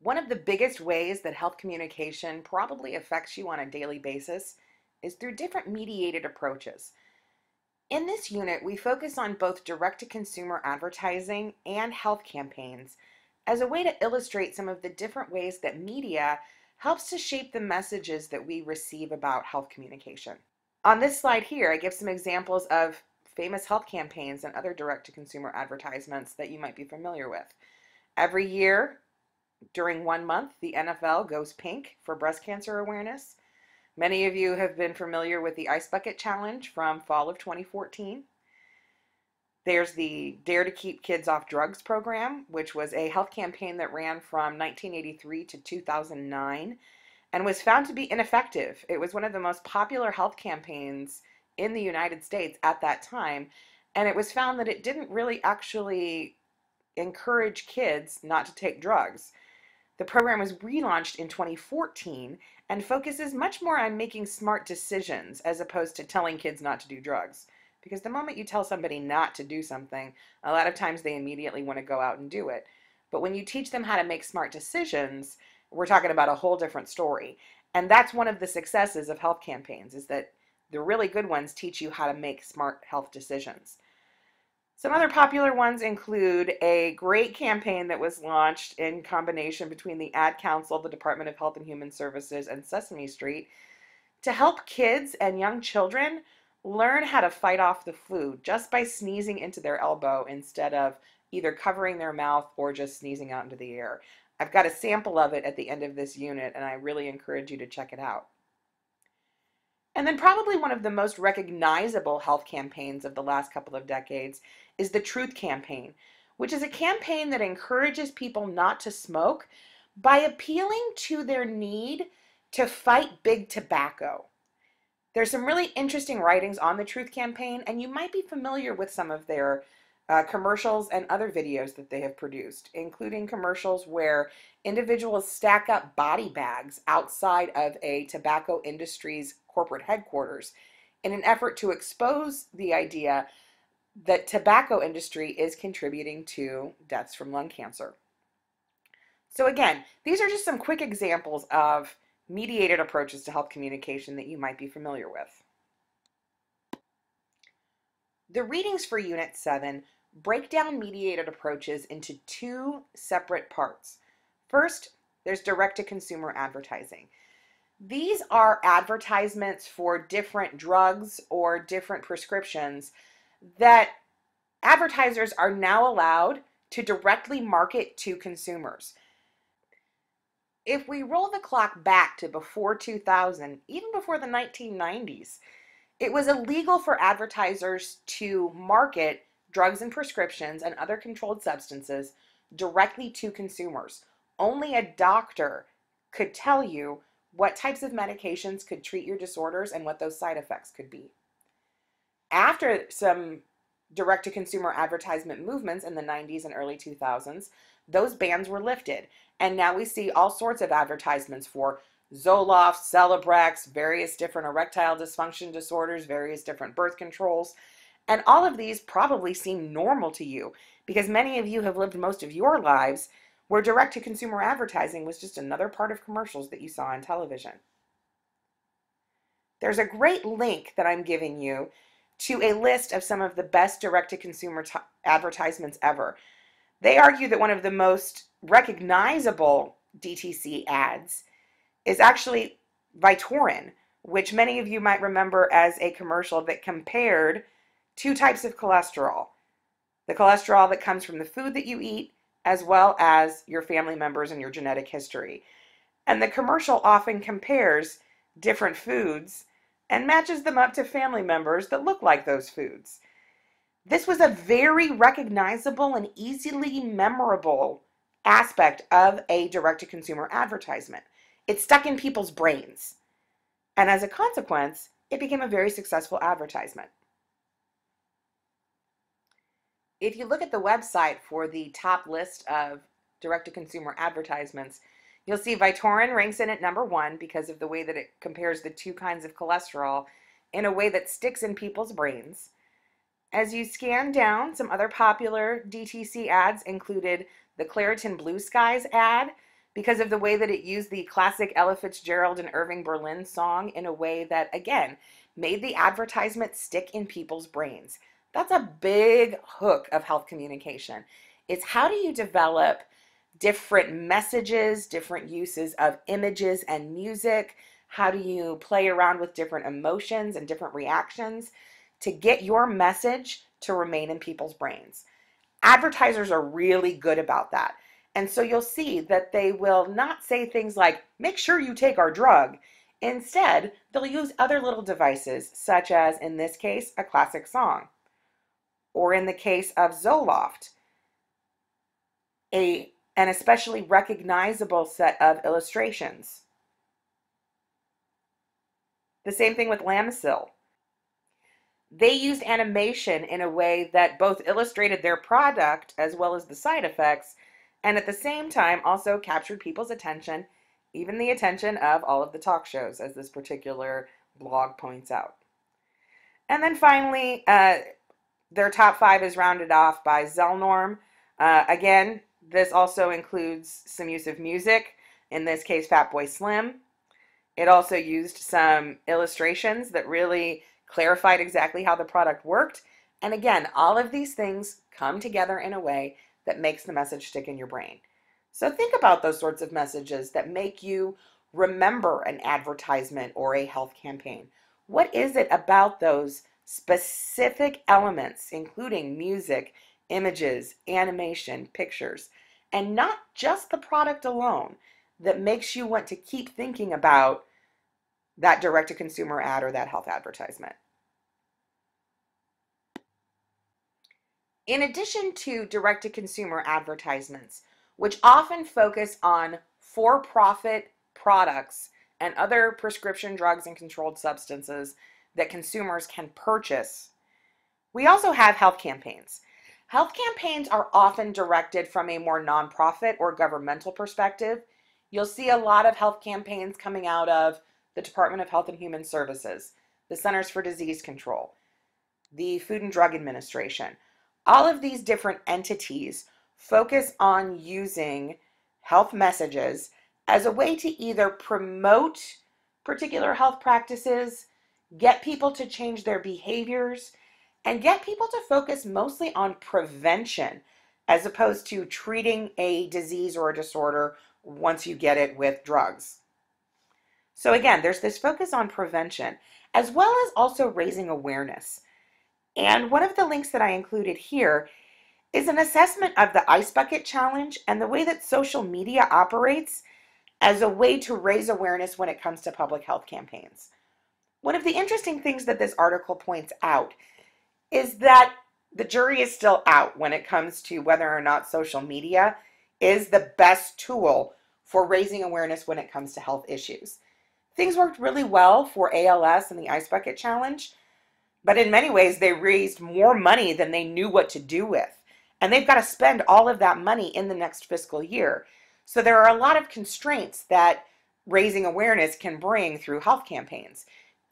One of the biggest ways that health communication probably affects you on a daily basis is through different mediated approaches. In this unit, we focus on both direct-to-consumer advertising and health campaigns as a way to illustrate some of the different ways that media helps to shape the messages that we receive about health communication. On this slide here, I give some examples of famous health campaigns and other direct-to-consumer advertisements that you might be familiar with. Every year, during 1 month, the NFL goes pink for breast cancer awareness. Many of you have been familiar with the Ice Bucket Challenge from fall of 2014. There's the Dare to Keep Kids Off Drugs program, which was a health campaign that ran from 1983 to 2009 and was found to be ineffective. It was one of the most popular health campaigns in the United States at that time, and it was found that it didn't really actually encourage kids not to take drugs. The program was relaunched in 2014 and focuses much more on making smart decisions as opposed to telling kids not to do drugs. Because the moment you tell somebody not to do something, a lot of times they immediately want to go out and do it. But when you teach them how to make smart decisions, we're talking about a whole different story. And that's one of the successes of health campaigns, is that the really good ones teach you how to make smart health decisions. Some other popular ones include a great campaign that was launched in combination between the Ad Council, the Department of Health and Human Services, and Sesame Street to help kids and young children learn how to fight off the flu just by sneezing into their elbow instead of either covering their mouth or just sneezing out into the air. I've got a sample of it at the end of this unit, and I really encourage you to check it out. And then probably one of the most recognizable health campaigns of the last couple of decades is the Truth Campaign, which is a campaign that encourages people not to smoke by appealing to their need to fight big tobacco. There's some really interesting writings on the Truth Campaign, and you might be familiar with some of their commercials and other videos that they have produced, including commercials where individuals stack up body bags outside of a tobacco industry's corporate headquarters in an effort to expose the idea that tobacco industry is contributing to deaths from lung cancer. So again, these are just some quick examples of mediated approaches to health communication that you might be familiar with. The readings for Unit 7 break down mediated approaches into two separate parts. First, there's direct-to-consumer advertising. These are advertisements for different drugs or different prescriptions that advertisers are now allowed to directly market to consumers. If we roll the clock back to before 2000, even before the 1990s, it was illegal for advertisers to market drugs and prescriptions and other controlled substances directly to consumers. Only a doctor could tell you what types of medications could treat your disorders and what those side effects could be. After some direct-to-consumer advertisement movements in the 90s and early 2000s, those bans were lifted. And now we see all sorts of advertisements for Zoloft, Celebrex, various different erectile dysfunction disorders, various different birth controls. And all of these probably seem normal to you because many of you have lived most of your lives where direct-to-consumer advertising was just another part of commercials that you saw on television. There's a great link that I'm giving you to a list of some of the best direct-to-consumer advertisements ever. They argue that one of the most recognizable DTC ads is actually Vytorin, which many of you might remember as a commercial that compared two types of cholesterol. The cholesterol that comes from the food that you eat, as well as your family members and your genetic history. And the commercial often compares different foods and matches them up to family members that look like those foods. This was a very recognizable and easily memorable aspect of a direct-to-consumer advertisement. It stuck in people's brains. And as a consequence, it became a very successful advertisement. If you look at the website for the top list of direct-to-consumer advertisements, you'll see Vytorin ranks in at number 1 because of the way that it compares the two kinds of cholesterol in a way that sticks in people's brains. As you scan down, some other popular DTC ads included the Claritin Blue Skies ad, because of the way that it used the classic Ella Fitzgerald and Irving Berlin song in a way that, again, made the advertisement stick in people's brains. That's a big hook of health communication. It's how do you develop different messages, different uses of images and music? How do you play around with different emotions and different reactions to get your message to remain in people's brains? Advertisers are really good about that. And so you'll see that they will not say things like, make sure you take our drug. Instead, they'll use other little devices, such as, in this case, a classic song. Or in the case of Zoloft, an especially recognizable set of illustrations. The same thing with Lamisil. They used animation in a way that both illustrated their product as well as the side effects, and at the same time also captured people's attention, even the attention of all of the talk shows, as this particular blog points out. And then finally, their top 5 is rounded off by Zellnorm. Again, this also includes some use of music, in this case Fatboy Slim. It also used some illustrations that really clarified exactly how the product worked. And again, all of these things come together in a way that makes the message stick in your brain. So think about those sorts of messages that make you remember an advertisement or a health campaign. What is it about those specific elements, including music, images, animation, pictures, and not just the product alone, that makes you want to keep thinking about that direct-to-consumer ad or that health advertisement? In addition to direct-to-consumer advertisements, which often focus on for-profit products and other prescription drugs and controlled substances that consumers can purchase, we also have health campaigns. Health campaigns are often directed from a more nonprofit or governmental perspective. You'll see a lot of health campaigns coming out of the Department of Health and Human Services, the Centers for Disease Control, the Food and Drug Administration. All of these different entities focus on using health messages as a way to either promote particular health practices, get people to change their behaviors, and get people to focus mostly on prevention as opposed to treating a disease or a disorder once you get it with drugs. So again, there's this focus on prevention, as well as also raising awareness. And one of the links that I included here is an assessment of the Ice Bucket Challenge and the way that social media operates as a way to raise awareness when it comes to public health campaigns. One of the interesting things that this article points out is that the jury is still out when it comes to whether or not social media is the best tool for raising awareness when it comes to health issues. Things worked really well for ALS and the Ice Bucket Challenge, but in many ways they raised more money than they knew what to do with. And they've got to spend all of that money in the next fiscal year. So there are a lot of constraints that raising awareness can bring through health campaigns.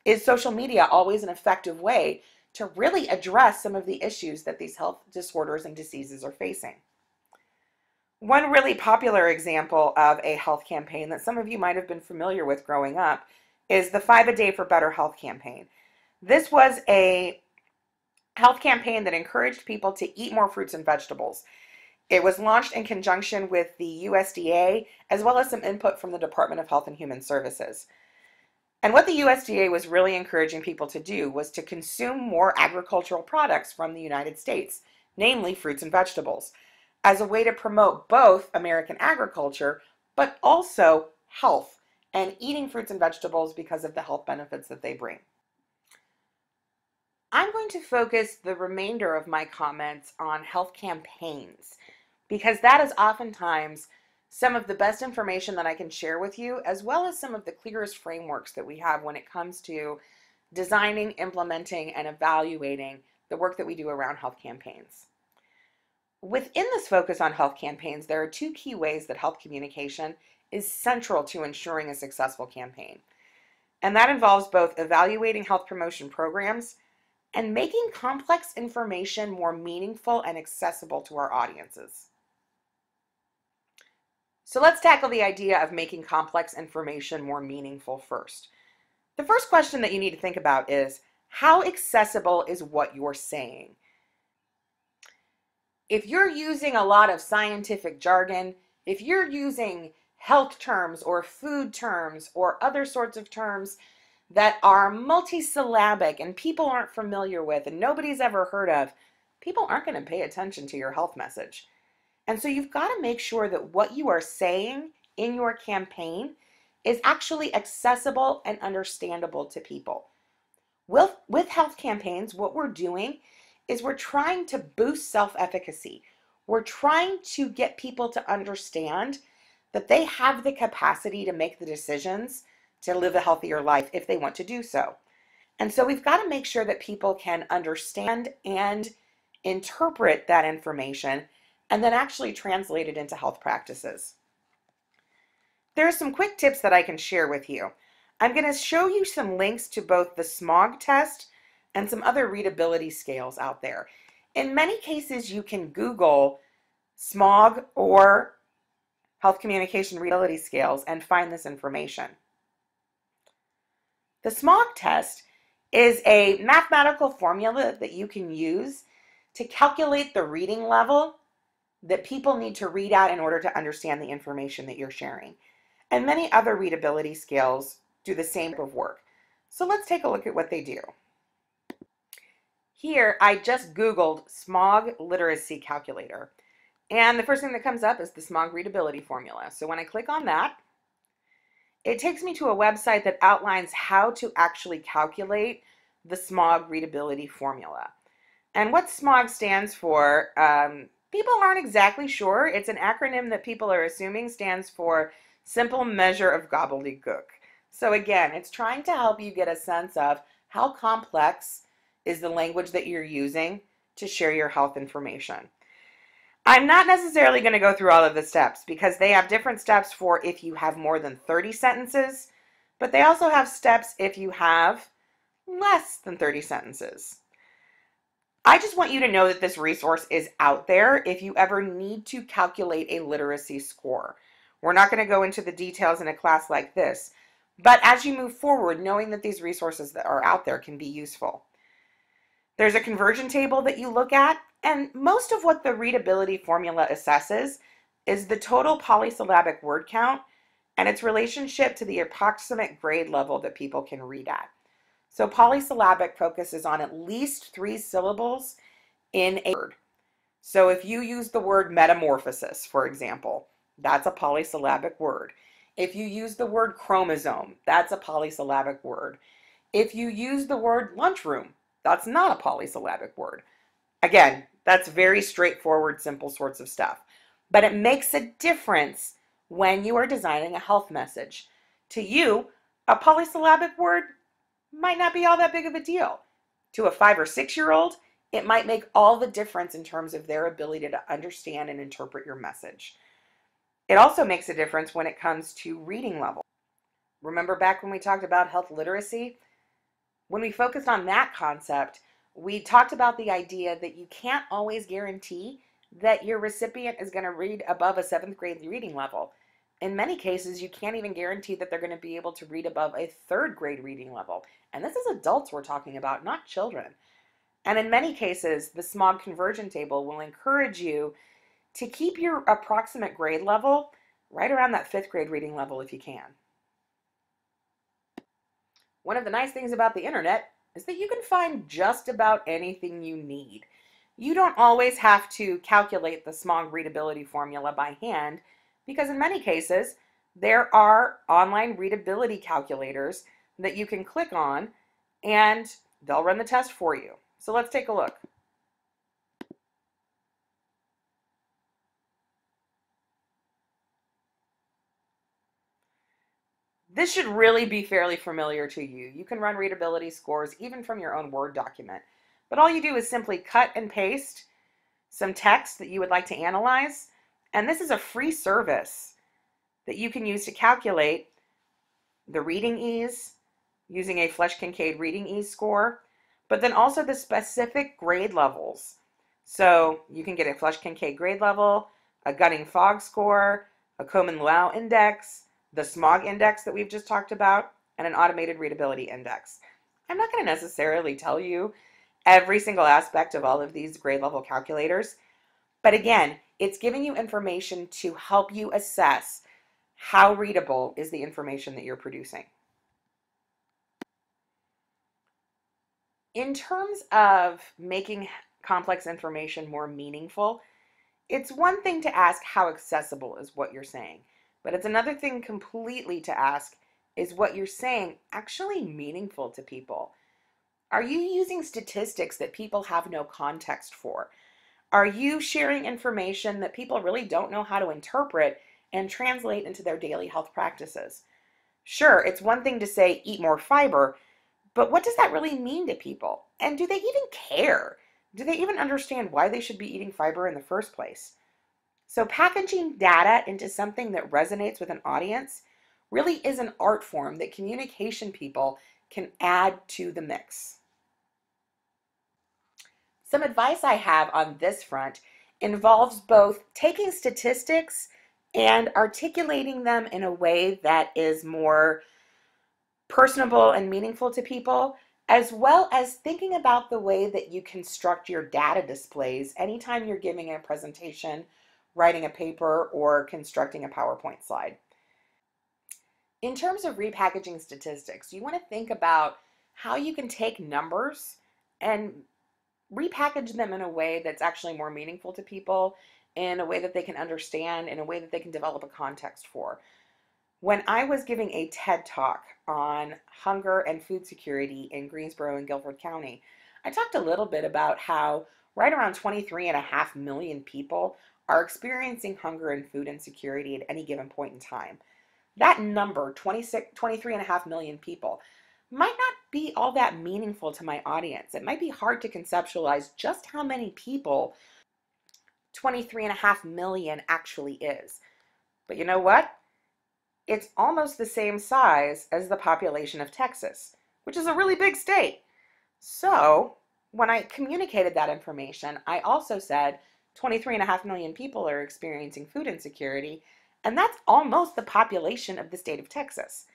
Is social media always an effective way to really address some of the issues that these health disorders and diseases are facing? One really popular example of a health campaign that some of you might have been familiar with growing up is the 5 a Day for Better Health campaign. This was a health campaign that encouraged people to eat more fruits and vegetables. It was launched in conjunction with the USDA, as well as some input from the Department of Health and Human Services. And what the USDA was really encouraging people to do was to consume more agricultural products from the United States, namely fruits and vegetables, as a way to promote both American agriculture, but also health and eating fruits and vegetables because of the health benefits that they bring. I'm going to focus the remainder of my comments on health campaigns because that is oftentimes some of the best information that I can share with you, as well as some of the clearest frameworks that we have when it comes to designing, implementing, and evaluating the work that we do around health campaigns. Within this focus on health campaigns, there are 2 key ways that health communication is central to ensuring a successful campaign. And that involves both evaluating health promotion programs and making complex information more meaningful and accessible to our audiences. So let's tackle the idea of making complex information more meaningful first. The first question that you need to think about is, how accessible is what you're saying? If you're using a lot of scientific jargon, if you're using health terms or food terms or other sorts of terms that are multisyllabic and people aren't familiar with and nobody's ever heard of, people aren't going to pay attention to your health message. And so you've got to make sure that what you are saying in your campaign is actually accessible and understandable to people. With health campaigns, what we're doing is we're trying to boost self-efficacy. We're trying to get people to understand that they have the capacity to make the decisions to live a healthier life if they want to do so. And so we've got to make sure that people can understand and interpret that information and then actually translate it into health practices. There are some quick tips that I can share with you. I'm going to show you some links to both the Smog Test and some other readability scales out there. In many cases, you can Google smog or health communication readability scales and find this information. The Smog Test is a mathematical formula that you can use to calculate the reading level that people need to read at in order to understand the information that you're sharing. And many other readability scales do the same type of work. So let's take a look at what they do. Here, I just Googled smog literacy calculator. And the first thing that comes up is the smog readability formula. So when I click on that, it takes me to a website that outlines how to actually calculate the smog readability formula. And what SMOG stands for, people aren't exactly sure. It's an acronym that people are assuming stands for Simple Measure of Gobbledygook. So again, it's trying to help you get a sense of how complex is the language that you're using to share your health information. I'm not necessarily going to go through all of the steps because they have different steps for if you have more than 30 sentences, but they also have steps if you have less than 30 sentences. I just want you to know that this resource is out there if you ever need to calculate a literacy score. We're not going to go into the details in a class like this, but as you move forward, knowing that these resources that are out there can be useful. There's a conversion table that you look at, and most of what the readability formula assesses is the total polysyllabic word count and its relationship to the approximate grade level that people can read at. So polysyllabic focuses on at least 3 syllables in a word. So if you use the word metamorphosis, for example, that's a polysyllabic word. If you use the word chromosome, that's a polysyllabic word. If you use the word lunchroom, that's not a polysyllabic word. Again, that's very straightforward, simple sorts of stuff. But it makes a difference when you are designing a health message. To you, a polysyllabic word might not be all that big of a deal. To a 5 or 6-year-old, it might make all the difference in terms of their ability to understand and interpret your message. It also makes a difference when it comes to reading level. Remember back when we talked about health literacy? When we focused on that concept, we talked about the idea that you can't always guarantee that your recipient is going to read above a 7th grade reading level. In many cases, you can't even guarantee that they're going to be able to read above a 3rd grade reading level. And this is adults we're talking about, not children. And in many cases, the SMOG conversion table will encourage you to keep your approximate grade level right around that 5th grade reading level if you can. One of the nice things about the internet is that you can find just about anything you need. You don't always have to calculate the SMOG readability formula by hand because in many cases, there are online readability calculators that you can click on and they'll run the test for you. So let's take a look. This should really be fairly familiar to you. You can run readability scores even from your own Word document. But all you do is simply cut and paste some text that you would like to analyze. And this is a free service that you can use to calculate the reading ease using a Flesch-Kincaid reading ease score, but then also the specific grade levels. So you can get a Flesch-Kincaid grade level, a Gunning-Fogg score, a Komen-Lau index, the Smog index that we've just talked about, and an automated readability index. I'm not going to necessarily tell you every single aspect of all of these grade level calculators, but again, it's giving you information to help you assess how readable is the information that you're producing. In terms of making complex information more meaningful, it's one thing to ask how accessible is what you're saying, but it's another thing completely to ask, is what you're saying actually meaningful to people? Are you using statistics that people have no context for? Are you sharing information that people really don't know how to interpret and translate into their daily health practices? Sure, it's one thing to say eat more fiber, but what does that really mean to people? And do they even care? Do they even understand why they should be eating fiber in the first place? So packaging data into something that resonates with an audience really is an art form that communication people can add to the mix. Some advice I have on this front involves both taking statistics and articulating them in a way that is more personable and meaningful to people, as well as thinking about the way that you construct your data displays anytime you're giving a presentation, writing a paper, or constructing a PowerPoint slide. In terms of repackaging statistics, you want to think about how you can take numbers and repackage them in a way that's actually more meaningful to people, in a way that they can understand, in a way that they can develop a context for. When I was giving a TED Talk on hunger and food security in Greensboro and Guilford County, I talked a little bit about how right around 23.5 million people are experiencing hunger and food insecurity at any given point in time. That number, 23.5 million people, might not be all that meaningful to my audience. It might be hard to conceptualize just how many people 23.5 million actually is. But you know what? It's almost the same size as the population of Texas, which is a really big state. So when I communicated that information, I also said 23.5 million people are experiencing food insecurity, and that's almost the population of the state of Texas.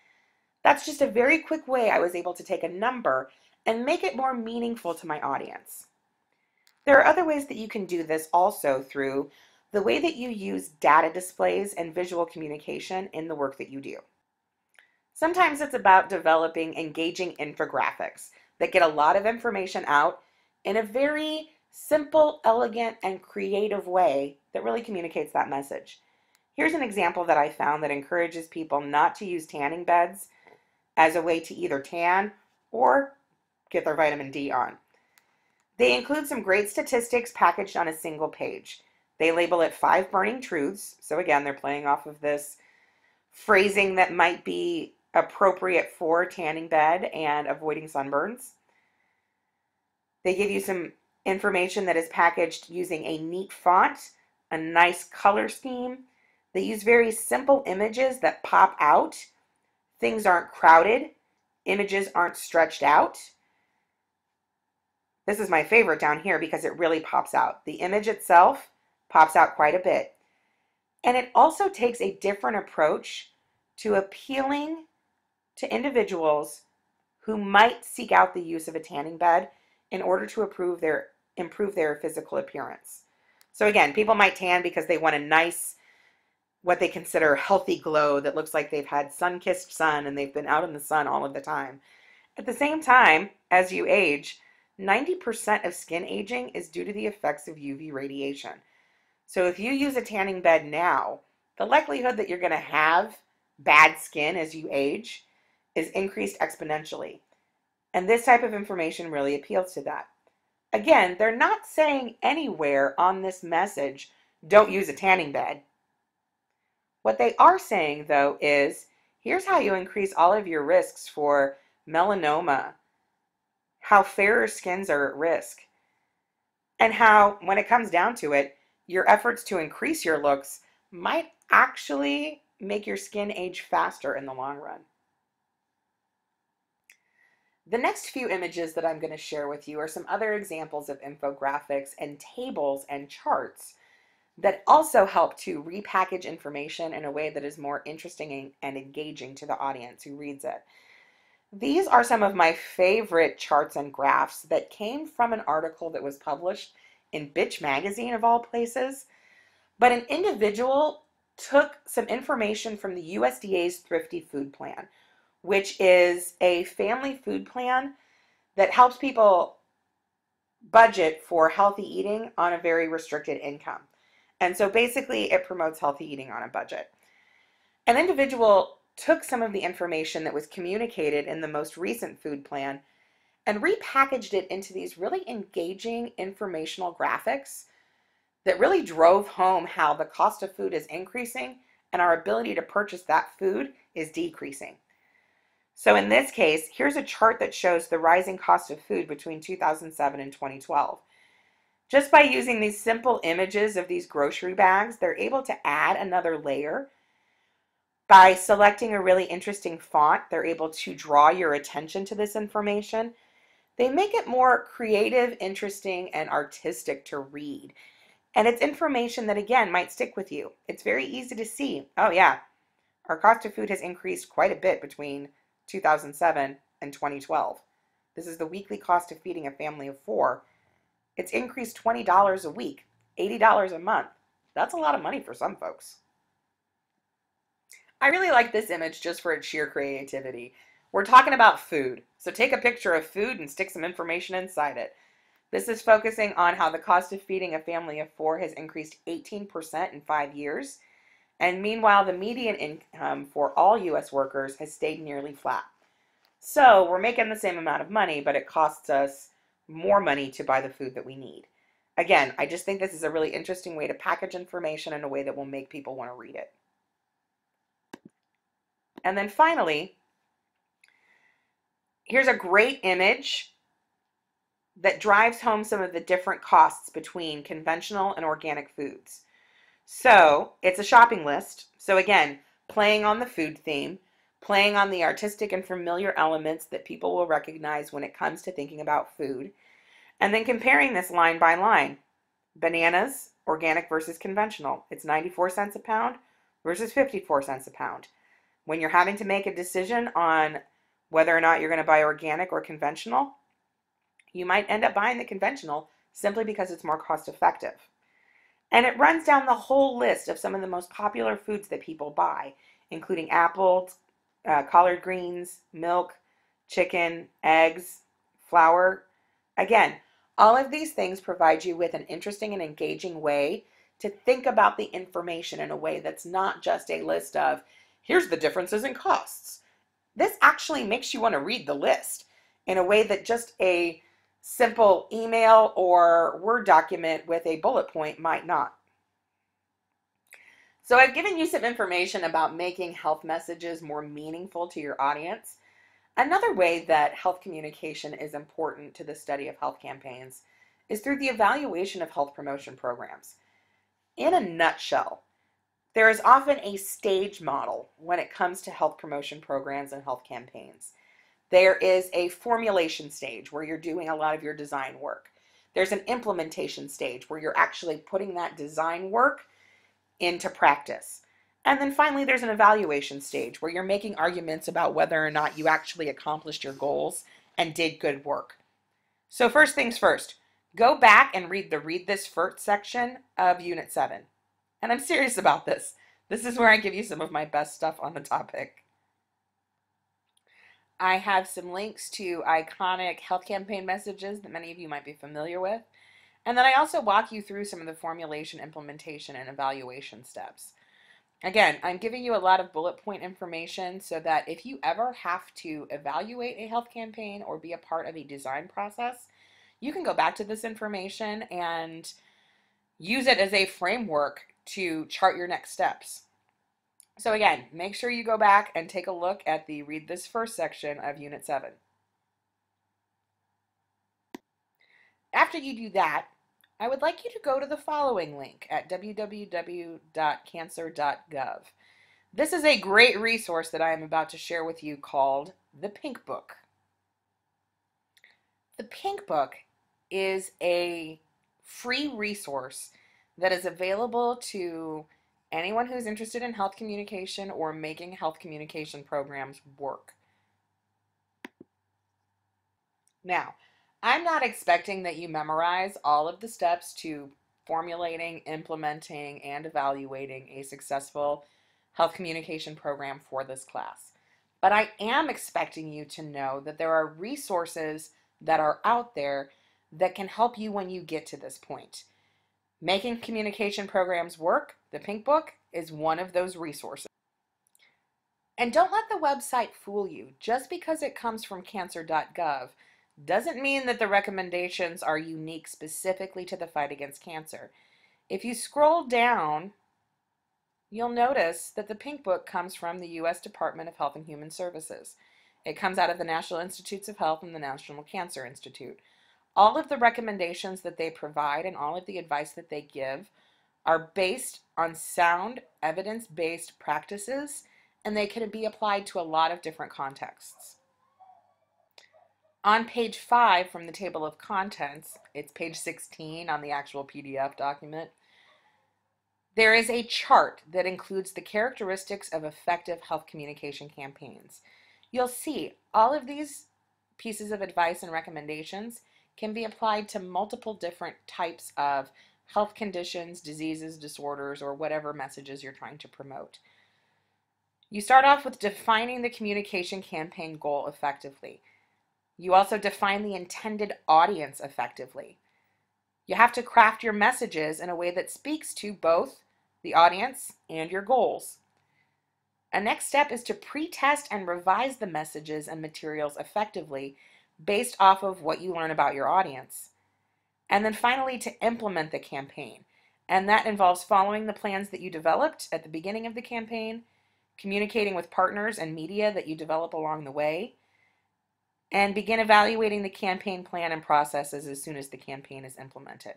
That's just a very quick way I was able to take a number and make it more meaningful to my audience. There are other ways that you can do this also through the way that you use data displays and visual communication in the work that you do. Sometimes it's about developing engaging infographics that get a lot of information out in a very simple, elegant, and creative way that really communicates that message. Here's an example that I found that encourages people not to use tanning beds as a way to either tan or get their vitamin D on. They include some great statistics packaged on a single page. They label it 5 burning truths. So again, they're playing off of this phrasing that might be appropriate for tanning bed and avoiding sunburns. They give you some information that is packaged using a neat font, a nice color scheme. They use very simple images that pop out. Things aren't crowded. Images aren't stretched out. This is my favorite down here because it really pops out. The image itself pops out quite a bit. And it also takes a different approach to appealing to individuals who might seek out the use of a tanning bed in order to improve their physical appearance. So again, people might tan because they want a nice, what they consider healthy glow that looks like they've had sun-kissed sun and they've been out in the sun all of the time. At the same time, as you age, 90% of skin aging is due to the effects of UV radiation. So if you use a tanning bed now, the likelihood that you're going to have bad skin as you age is increased exponentially. And this type of information really appeals to that. Again, they're not saying anywhere on this message, don't use a tanning bed. What they are saying, though, is here's how you increase all of your risks for melanoma, how fairer skins are at risk, and how, when it comes down to it, your efforts to increase your looks might actually make your skin age faster in the long run. The next few images that I'm going to share with you are some other examples of infographics and tables and charts that also help to repackage information in a way that is more interesting and engaging to the audience who reads it. These are some of my favorite charts and graphs that came from an article that was published in Bitch magazine of all places. But an individual took some information from the USDA's Thrifty Food Plan, which is a family food plan that helps people budget for healthy eating on a very restricted income. And so basically it promotes healthy eating on a budget. An individual took some of the information that was communicated in the most recent food plan and repackaged it into these really engaging informational graphics that really drove home how the cost of food is increasing and our ability to purchase that food is decreasing. So in this case, here's a chart that shows the rising cost of food between 2007 and 2012. Just by using these simple images of these grocery bags, they're able to add another layer. By selecting a really interesting font, they're able to draw your attention to this information. They make it more creative, interesting, and artistic to read. And it's information that, again, might stick with you. It's very easy to see. Oh yeah, our cost of food has increased quite a bit between 2007 and 2012. This is the weekly cost of feeding a family of 4. It's increased $20 a week, $80 a month. That's a lot of money for some folks. I really like this image just for its sheer creativity. We're talking about food, so take a picture of food and stick some information inside it. This is focusing on how the cost of feeding a family of 4 has increased 18% in 5 years. And meanwhile, the median income for all U.S. workers has stayed nearly flat. So we're making the same amount of money, but it costs us more money to buy the food that we need. Again, I just think this is a really interesting way to package information in a way that will make people want to read it. And then finally, here's a great image that drives home some of the different costs between conventional and organic foods. So it's a shopping list. So again, playing on the food theme, playing on the artistic and familiar elements that people will recognize when it comes to thinking about food, and then comparing this line by line. Bananas, organic versus conventional. It's 94 cents a pound versus 54 cents a pound. When you're having to make a decision on whether or not you're going to buy organic or conventional, you might end up buying the conventional simply because it's more cost effective. And it runs down the whole list of some of the most popular foods that people buy, including apples, collard greens, milk, chicken, eggs, flour. Again, all of these things provide you with an interesting and engaging way to think about the information in a way that's not just a list of, here's the differences in costs. This actually makes you want to read the list in a way that just a simple email or Word document with a bullet point might not. So I've given you some information about making health messages more meaningful to your audience. Another way that health communication is important to the study of health campaigns is through the evaluation of health promotion programs. In a nutshell, there is often a stage model when it comes to health promotion programs and health campaigns. There is a formulation stage where you're doing a lot of your design work. There's an implementation stage where you're actually putting that design work into practice. And then finally, there's an evaluation stage where you're making arguments about whether or not you actually accomplished your goals and did good work. So first things first, go back and read the Read This First section of Unit 7. And I'm serious about this. This is where I give you some of my best stuff on the topic. I have some links to iconic health campaign messages that many of you might be familiar with. And then I also walk you through some of the formulation, implementation, and evaluation steps. Again, I'm giving you a lot of bullet point information so that if you ever have to evaluate a health campaign or be a part of a design process, you can go back to this information and use it as a framework to chart your next steps. So again, make sure you go back and take a look at the Read This First section of Unit 7. After you do that, I would like you to go to the following link at www.cancer.gov. This is a great resource that I am about to share with you called the Pink Book. The Pink Book is a free resource that is available to anyone who's interested in health communication or making health communication programs work. Now, I'm not expecting that you memorize all of the steps to formulating, implementing, and evaluating a successful health communication program for this class. But I am expecting you to know that there are resources that are out there that can help you when you get to this point. Making communication programs work, the Pink Book, is one of those resources. And don't let the website fool you. Just because it comes from cancer.gov doesn't mean that the recommendations are unique specifically to the fight against cancer. If you scroll down, you'll notice that the Pink Book comes from the U.S. Department of Health and Human Services. It comes out of the National Institutes of Health and the National Cancer Institute. All of the recommendations that they provide and all of the advice that they give are based on sound, evidence-based practices, and they can be applied to a lot of different contexts. On page 5 from the table of contents, it's page 16 on the actual PDF document, there is a chart that includes the characteristics of effective health communication campaigns. You'll see all of these pieces of advice and recommendations can be applied to multiple different types of health conditions, diseases, disorders, or whatever messages you're trying to promote. You start off with defining the communication campaign goal effectively. You also define the intended audience effectively. You have to craft your messages in a way that speaks to both the audience and your goals. A next step is to pre-test and revise the messages and materials effectively based off of what you learn about your audience. And then finally, to implement the campaign. And that involves following the plans that you developed at the beginning of the campaign, communicating with partners and media that you develop along the way, and begin evaluating the campaign plan and processes as soon as the campaign is implemented.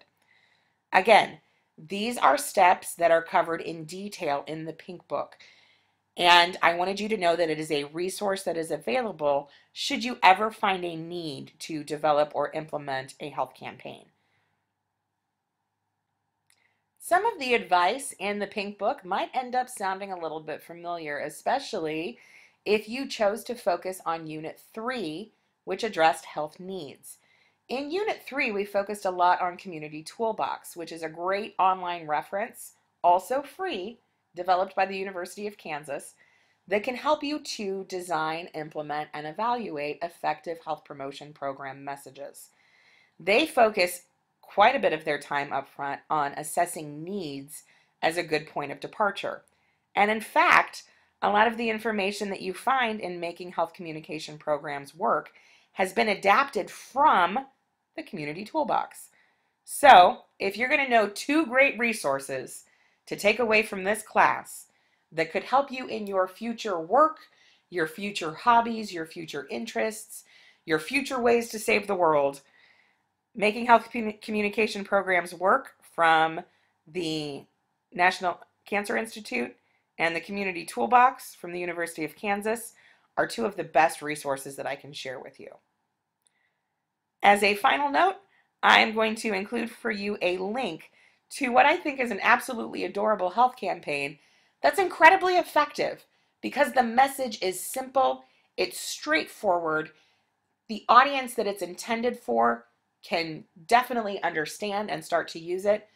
Again, these are steps that are covered in detail in the Pink Book. And I wanted you to know that it is a resource that is available should you ever find a need to develop or implement a health campaign. Some of the advice in the Pink Book might end up sounding a little bit familiar, especially if you chose to focus on Unit 3, which addressed health needs. In Unit 3, we focused a lot on Community Toolbox, which is a great online reference, also free, developed by the University of Kansas, that can help you to design, implement, and evaluate effective health promotion program messages. They focus quite a bit of their time up front on assessing needs as a good point of departure. And in fact, a lot of the information that you find in making health communication programs work has been adapted from the Community Toolbox. So, if you're going to know 2 great resources to take away from this class that could help you in your future work, your future hobbies, your future interests, your future ways to save the world, Making Health Communication Programs Work from the National Cancer Institute and the Community Toolbox from the University of Kansas are 2 of the best resources that I can share with you. As a final note, I'm going to include for you a link to what I think is an absolutely adorable health campaign that's incredibly effective because the message is simple, it's straightforward, the audience that it's intended for can definitely understand and start to use it.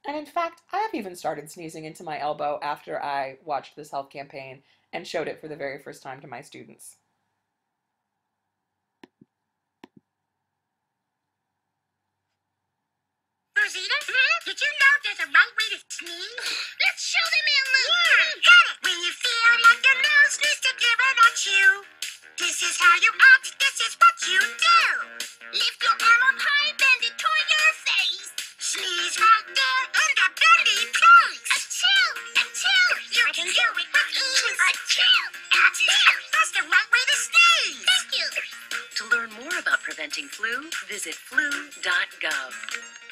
And in fact, I have even started sneezing into my elbow after I watched this health campaign and showed it for the very first time to my students. Rosita, did you know there's a right way to sneeze? Let's show them, Elmo. Yeah, got it. When you feel like your nose needs to give it at you, this is how you act, this is what you do. Lift your arm up high, bend it toward your face. Sneeze right there in the bendy place. Achoo, achoo, you can do it with ease. Achoo, achoo, that's the right way to sneeze. Thank you. To learn more about preventing flu, visit flu.gov.